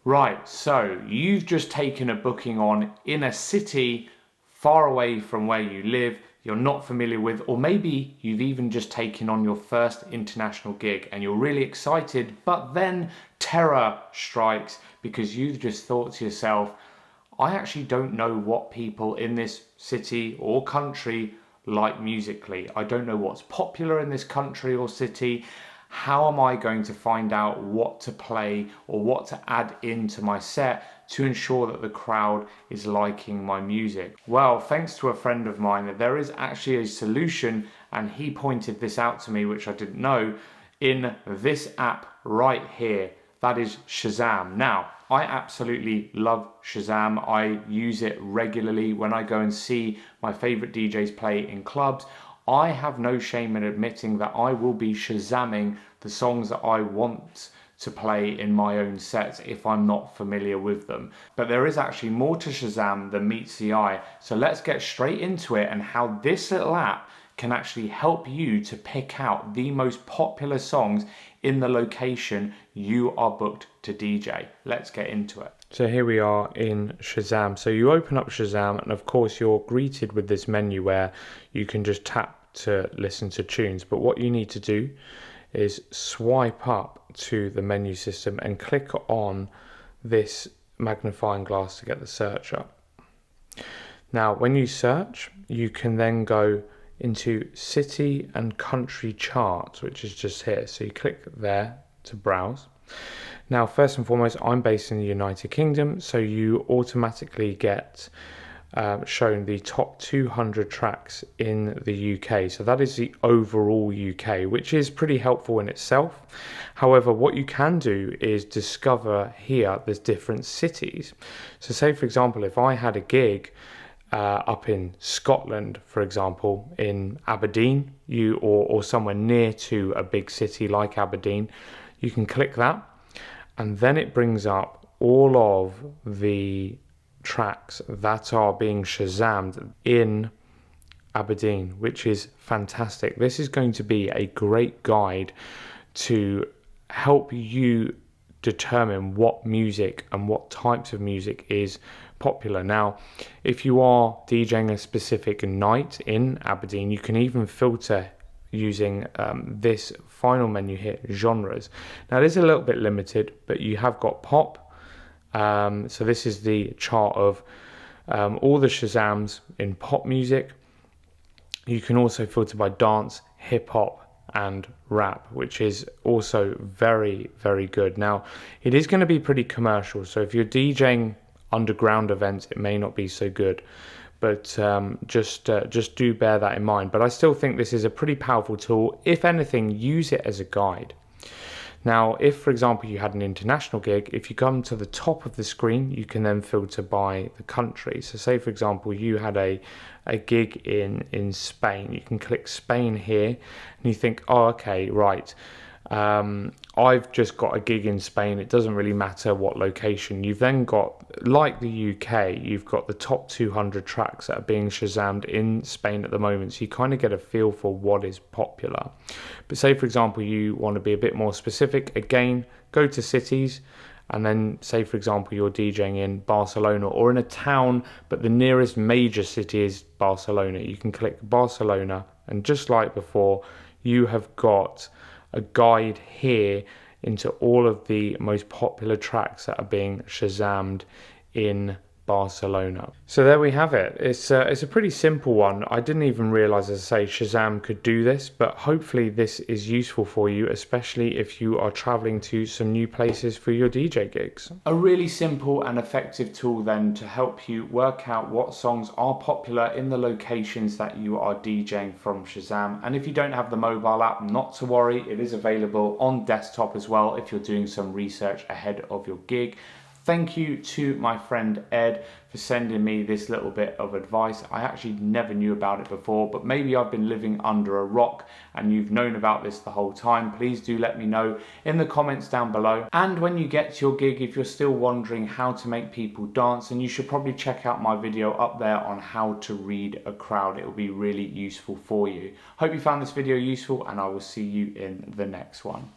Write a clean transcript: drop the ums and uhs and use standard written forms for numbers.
Right, so you've just taken a booking on in a city far away from where you live, you're not familiar with, or maybe you've even just taken on your first international gig and you're really excited, but then terror strikes because you've just thought to yourself, I actually don't know what people in this city or country like musically. I don't know what's popular in this country or city. How am I going to find out what to play or what to add into my set to ensure that the crowd is liking my music? Well, thanks to a friend of mine, there is actually a solution, and he pointed this out to me, which I didn't know, in this app right here. That is Shazam. Now, I absolutely love Shazam. I use it regularly when I go and see my favorite DJs play in clubs. I have no shame in admitting that I will be Shazamming the songs that I want to play in my own sets if I'm not familiar with them. But there is actually more to Shazam than meets the eye. So let's get straight into it and how this little app can actually help you to pick out the most popular songs in the location you are booked to DJ. Let's get into it. So here we are in Shazam. So you open up Shazam and of course you're greeted with this menu where you can just tap to listen to tunes. But what you need to do is swipe up to the menu system and click on this magnifying glass to get the search up. Now when you search, you can then go into city and country charts, which is just here. So you click there to browse. Now, first and foremost, I'm based in the United Kingdom, so you automatically get shown the top 200 tracks in the UK. So that is the overall UK, which is pretty helpful in itself. However, what you can do is discover here there's different cities. So say, for example, if I had a gig up in Scotland, for example, in Aberdeen, or somewhere near to a big city like Aberdeen, you can click that, and then it brings up all of the tracks that are being Shazammed in Aberdeen, which is fantastic. This is going to be a great guide to help you determine what music and what types of music is popular. Now, if you are DJing a specific night in Aberdeen, you can even filter using this final menu here, genres. Now it is a little bit limited, but you have got pop. So this is the chart of all the Shazams in pop music. You can also filter by dance, hip hop, and rap, which is also very, very good. Now, it is going to be pretty commercial, so if you're DJing underground events, it may not be so good, but just do bear that in mind. But I still think this is a pretty powerful tool. If anything, use it as a guide. Now, if, for example, you had an international gig, if you come to the top of the screen, you can then filter by the country. So say, for example, you had a gig in Spain. You can click Spain here, and you think, oh, okay, right. I've just got a gig in Spain. It doesn't really matter what location. You've then got, like the UK, you've got the top 200 tracks that are being Shazammed in Spain at the moment. So you kind of get a feel for what is popular. But say, for example, you want to be a bit more specific. Again, go to cities. And then say, for example, you're DJing in Barcelona or in a town, but the nearest major city is Barcelona. You can click Barcelona. And just like before, you have got a guide here into all of the most popular tracks that are being Shazammed in Barcelona. So there we have it. It's a pretty simple one. I didn't even realize, as I say, Shazam could do this, but hopefully this is useful for you, especially if you are traveling to some new places for your DJ gigs. A really simple and effective tool then to help you work out what songs are popular in the locations that you are DJing from Shazam. And if you don't have the mobile app, not to worry, it is available on desktop as well if you're doing some research ahead of your gig. Thank you to my friend Ed for sending me this little bit of advice. I actually never knew about it before, but maybe I've been living under a rock and you've known about this the whole time. Please do let me know in the comments down below. And when you get to your gig, if you're still wondering how to make people dance, and you should probably check out my video up there on how to read a crowd. It will be really useful for you. Hope you found this video useful, and I will see you in the next one.